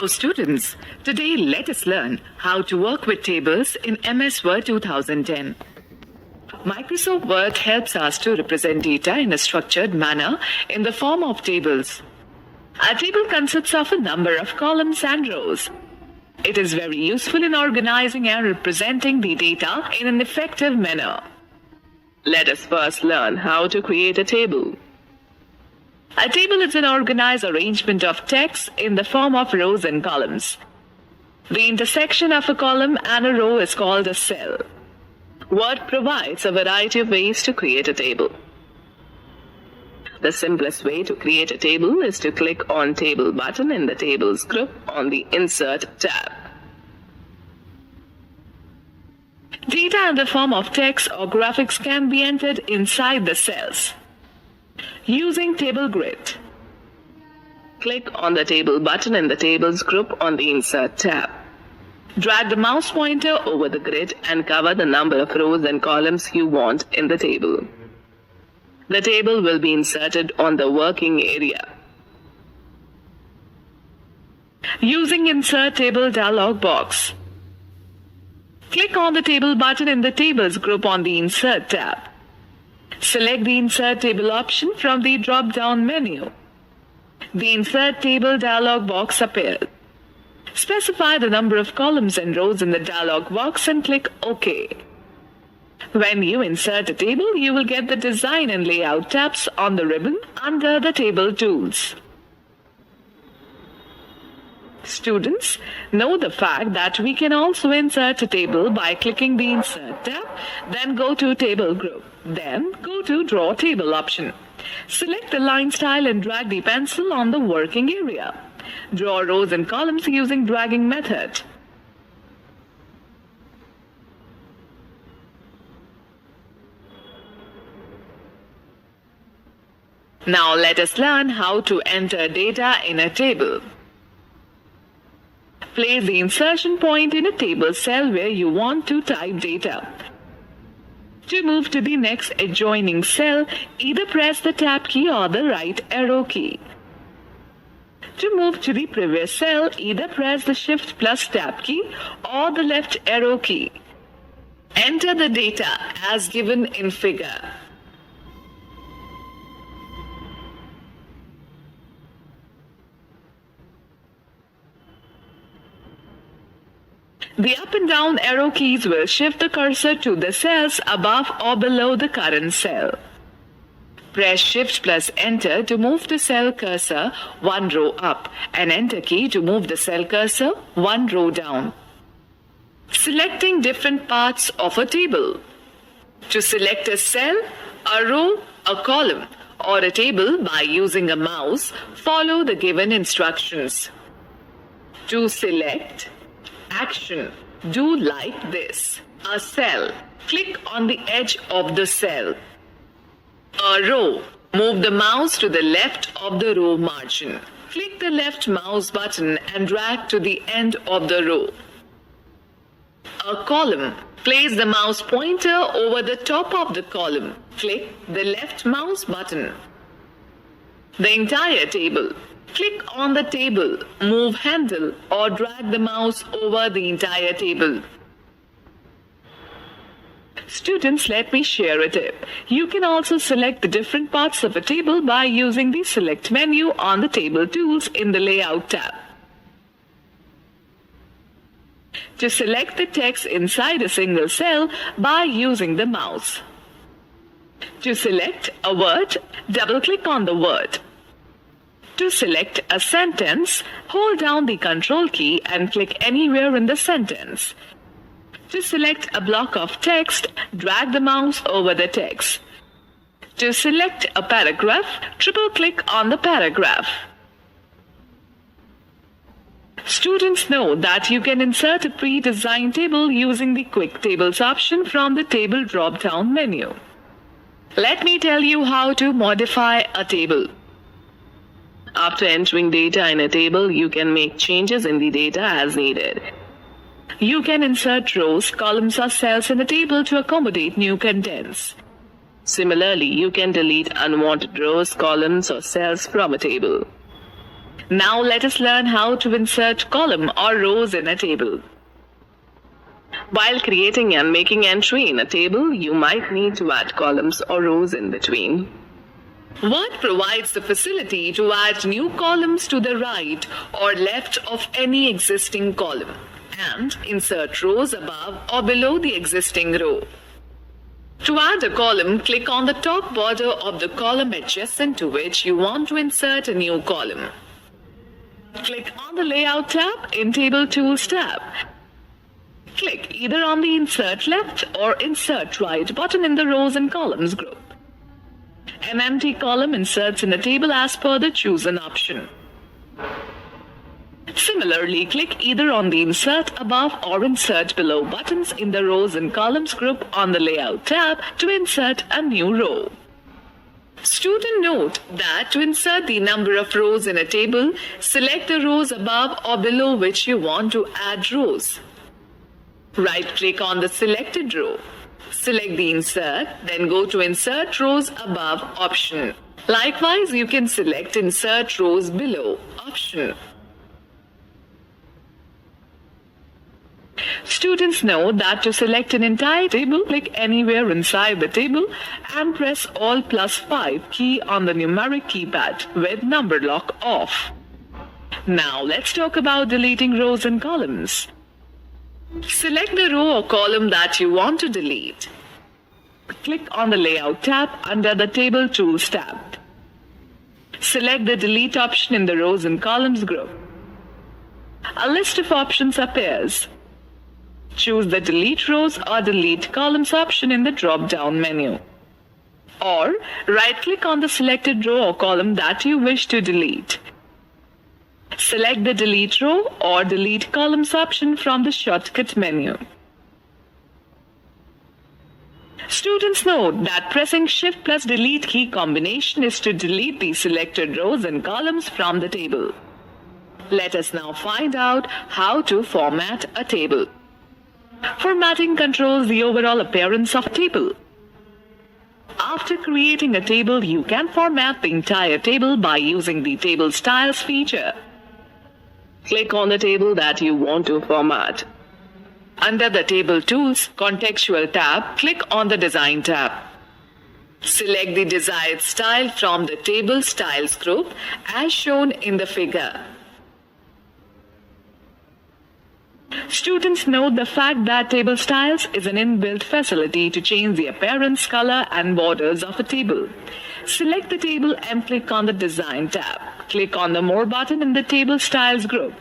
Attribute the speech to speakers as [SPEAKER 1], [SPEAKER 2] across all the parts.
[SPEAKER 1] So students, today let us learn how to work with tables in MS Word 2010. Microsoft Word helps us to represent data in a structured manner in the form of tables. A table consists of a number of columns and rows. It is very useful in organizing and representing the data in an effective manner. Let us first learn how to create a table. A table is an organized arrangement of text in the form of rows and columns. The intersection of a column and a row is called a cell. Word provides a variety of ways to create a table. The simplest way to create a table is to click on Table button in the Tables group on the Insert tab. Data in the form of text or graphics can be entered inside the cells. Using Table Grid. Click on the Table button in the Tables group on the Insert tab. Drag the mouse pointer over the grid and cover the number of rows and columns you want in the table. The table will be inserted on the working area. Using Insert Table dialog box. Click on the Table button in the Tables group on the Insert tab. Select the Insert Table option from the drop-down menu. The Insert Table dialog box appears. Specify the number of columns and rows in the dialog box and click OK. When you insert a table, you will get the Design and Layout tabs on the ribbon under the Table Tools. Students, know the fact that we can also insert a table by clicking the Insert tab, then go to Table Group, then go to Draw Table option. Select the line style and drag the pencil on the working area. Draw rows and columns using dragging method. Now let us learn how to enter data in a table. Place the insertion point in a table cell where you want to type data. To move to the next adjoining cell, either press the Tab key or the right arrow key. To move to the previous cell, either press the Shift plus Tab key or the left arrow key. Enter the data as given in figure. The up and down arrow keys will shift the cursor to the cells above or below the current cell. Press Shift plus Enter to move the cell cursor one row up and Enter key to move the cell cursor one row down. Selecting different parts of a table. To select a cell, a row, a column, or a table by using a mouse, follow the given instructions. To select action, do like this. A cell, click on the edge of the cell. A row, move the mouse to the left of the row margin. Click the left mouse button and drag to the end of the row. A column, place the mouse pointer over the top of the column. Click the left mouse button. The entire table. Click on the table, move handle or drag the mouse over the entire table. Students, let me share a tip. You can also select the different parts of a table by using the Select menu on the Table Tools in the Layout tab. To select the text inside a single cell by using the mouse. To select a word, double-click on the word. To select a sentence, hold down the Control key and click anywhere in the sentence. To select a block of text, drag the mouse over the text. To select a paragraph, triple-click on the paragraph. Students, know that you can insert a pre-designed table using the Quick Tables option from the Table drop-down menu. Let me tell you how to modify a table. After entering data in a table, you can make changes in the data as needed. You can insert rows, columns, or cells in a table to accommodate new contents. Similarly, you can delete unwanted rows, columns, or cells from a table. Now let us learn how to insert column or rows in a table. While creating and making entry in a table, you might need to add columns or rows in between. Word provides the facility to add new columns to the right or left of any existing column and insert rows above or below the existing row. To add a column, click on the top border of the column adjacent to which you want to insert a new column. Click on the Layout tab in Table Tools tab. Click either on the Insert Left or Insert Right button in the Rows and Columns group. An empty column inserts in the table as per the chosen option. Similarly, click either on the Insert Above or Insert Below buttons in the Rows and Columns group on the Layout tab to insert a new row. Student note that to insert the number of rows in a table, select the rows above or below which you want to add rows. Right-click on the selected row. Select the Insert, then go to Insert Rows Above option. Likewise, you can select Insert Rows Below option. Students know that to select an entire table, click anywhere inside the table and press Alt +5 key on the numeric keypad with number lock off. Now let's talk about deleting rows and columns. Select the row or column that you want to delete. Click on the Layout tab under the Table Tools tab. Select the Delete option in the Rows and Columns group. A list of options appears. Choose the Delete Rows or Delete Columns option in the drop-down menu. Or right-click on the selected row or column that you wish to delete. Select the Delete Row or Delete Columns option from the shortcut menu. Students note that pressing Shift plus Delete key combination is to delete the selected rows and columns from the table. Let us now find out how to format a table. Formatting controls the overall appearance of a table. After creating a table, you can format the entire table by using the Table Styles feature. Click on the table that you want to format. Under the Table Tools Contextual tab, click on the Design tab. Select the desired style from the Table Styles group as shown in the figure. Students note the fact that Table Styles is an inbuilt facility to change the appearance, color, and borders of a table. Select the table and click on the Design tab. Click on the More button in the Table Styles group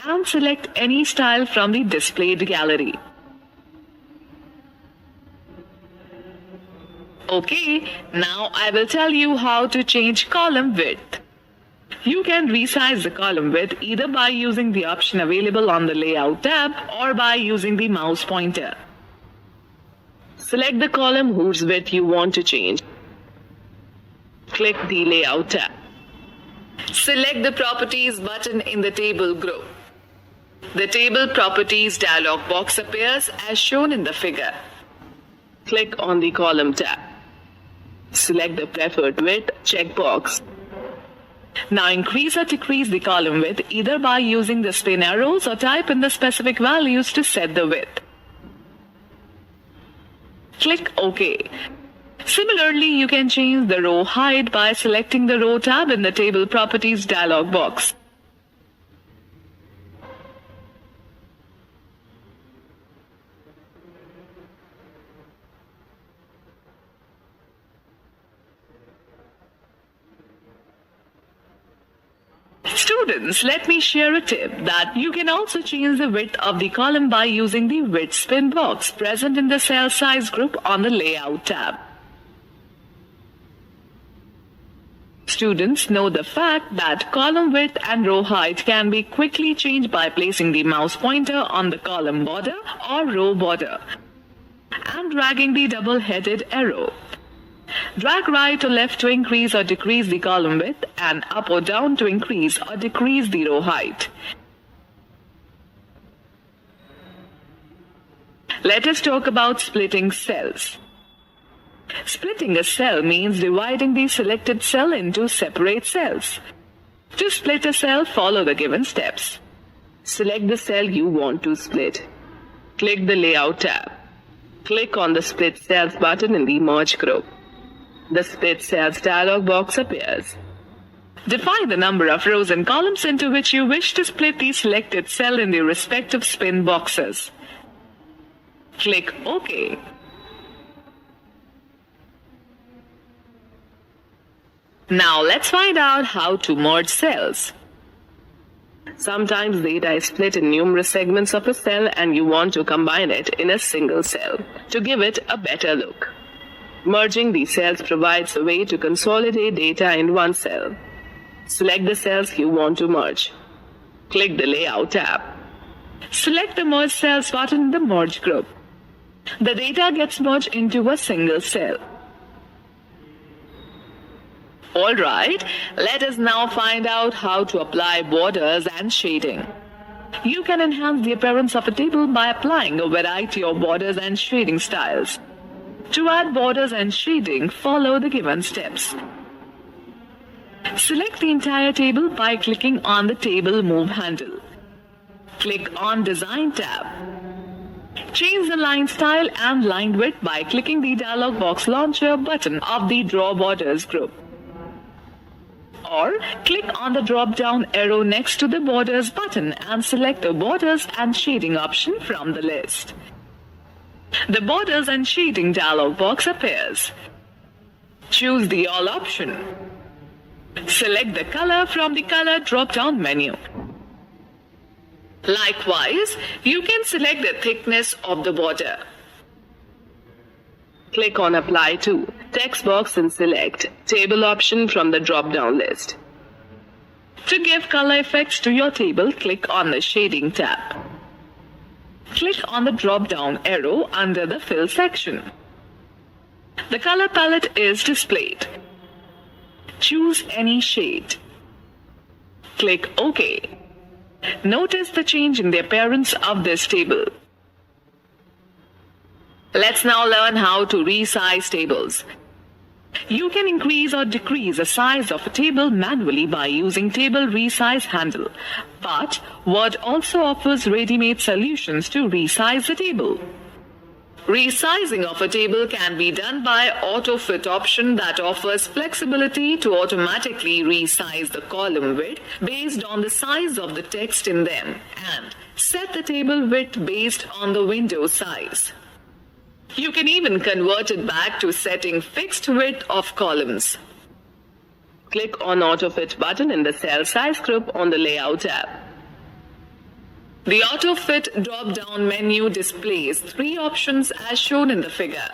[SPEAKER 1] and select any style from the displayed gallery. Okay, now I will tell you how to change column width. You can resize the column width either by using the option available on the Layout tab or by using the mouse pointer. Select the column whose width you want to change. Click the Layout tab. Select the Properties button in the Table group. The Table Properties dialog box appears as shown in the figure. Click on the Column tab. Select the Preferred Width checkbox. Now increase or decrease the column width either by using the spin arrows or type in the specific values to set the width. Click OK. Similarly, you can change the row height by selecting the Row tab in the Table Properties dialog box. Students, let me share a tip that you can also change the width of the column by using the Width Spin box present in the Cell Size group on the Layout tab. Students know the fact that column width and row height can be quickly changed by placing the mouse pointer on the column border or row border and dragging the double-headed arrow. Drag right or left to increase or decrease the column width and up or down to increase or decrease the row height. Let us talk about splitting cells. Splitting a cell means dividing the selected cell into separate cells. To split a cell, follow the given steps. Select the cell you want to split. Click the Layout tab. Click on the Split Cells button in the Merge group. The Split Cells dialog box appears. Define the number of rows and columns into which you wish to split the selected cell in the respective spin boxes. Click OK. Now let's find out how to merge cells. Sometimes data is split in numerous segments of a cell and you want to combine it in a single cell to give it a better look. Merging these cells provides a way to consolidate data in one cell. Select the cells you want to merge. Click the Layout tab. Select the Merge Cells button in the Merge group. The data gets merged into a single cell. Alright, let us now find out how to apply borders and shading. You can enhance the appearance of a table by applying a variety of borders and shading styles. To add borders and shading, follow the given steps. Select the entire table by clicking on the Table Move handle. Click on Design tab. Change the line style and line width by clicking the dialog box launcher button of the Draw Borders group. Or click on the drop-down arrow next to the Borders button and select the Borders and Shading option from the list. The Borders and Shading dialog box appears. Choose the All option. Select the color from the Color drop-down menu. Likewise, you can select the thickness of the border. Click on Apply to text box and select Table option from the drop-down list. To give color effects to your table, click on the Shading tab. Click on the drop-down arrow under the Fill section. The color palette is displayed. Choose any shade. Click OK. Notice the change in the appearance of this table. Let's now learn how to resize tables. You can increase or decrease the size of a table manually by using Table Resize handle. But Word also offers ready-made solutions to resize the table. Resizing of a table can be done by Auto-Fit option that offers flexibility to automatically resize the column width based on the size of the text in them and set the table width based on the window size. You can even convert it back to setting fixed width of columns. Click on Auto-Fit button in the Cell Size group on the Layout tab. The Auto-Fit drop-down menu displays 3 options as shown in the figure.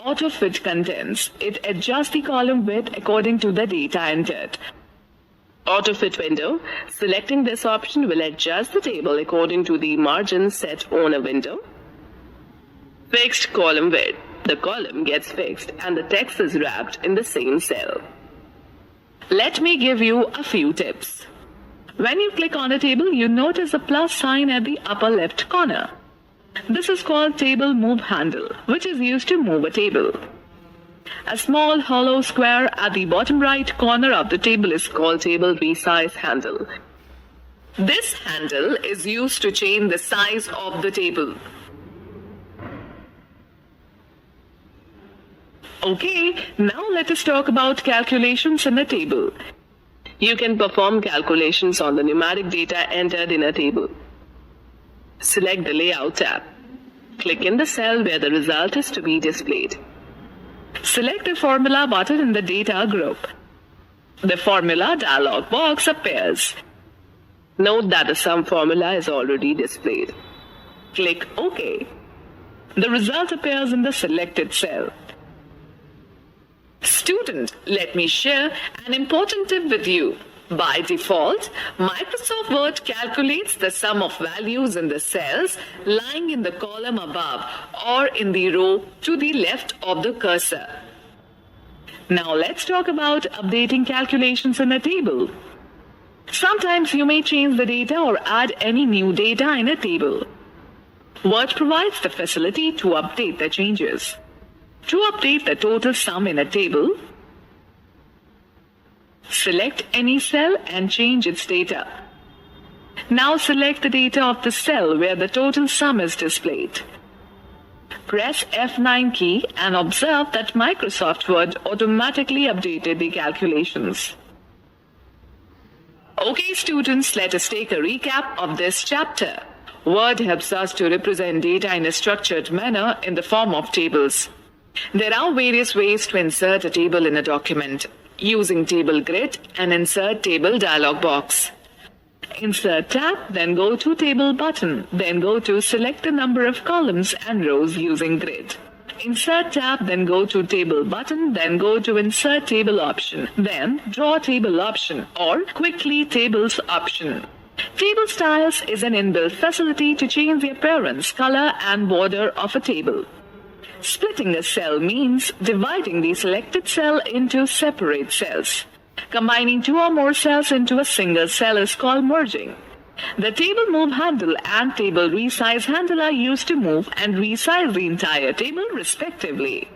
[SPEAKER 1] Auto-Fit contents. It adjusts the column width according to the data entered. Auto-Fit window. Selecting this option will adjust the table according to the margins set on a window. Fixed column width. The column gets fixed and the text is wrapped in the same cell. Let me give you a few tips. When you click on a table, you notice a plus sign at the upper left corner. This is called Table Move handle, which is used to move a table. A small hollow square at the bottom right corner of the table is called Table Resize handle. This handle is used to change the size of the table. Okay, now let us talk about calculations in a table. You can perform calculations on the numeric data entered in a table. Select the Layout tab. Click in the cell where the result is to be displayed. Select the Formula button in the Data group. The Formula dialog box appears. Note that the sum formula is already displayed. Click OK. The result appears in the selected cell. Student, let me share an important tip with you. By default, Microsoft Word calculates the sum of values in the cells lying in the column above or in the row to the left of the cursor. Now let's talk about updating calculations in a table. Sometimes you may change the data or add any new data in a table. Word provides the facility to update the changes. To update the total sum in a table, Select any cell and change its data. Now select the data of the cell where the total sum is displayed. Press F9 key and observe that Microsoft Word automatically updated the calculations. Okay students, let us take a recap of this chapter. Word helps us to represent data in a structured manner in the form of tables. There are various ways to insert a table in a document. Using Table Grid and Insert Table dialog box. Insert tab, then go to Table button, then go to Select the number of columns and rows using Grid. Insert tab, then go to Table button, then go to Insert Table option, then Draw Table option or Quickly Tables option. Table Styles is an inbuilt facility to change the appearance, color and border of a table. Splitting a cell means dividing the selected cell into separate cells. Combining two or more cells into a single cell is called merging. The Table Move handle and Table Resize handle are used to move and resize the entire table respectively.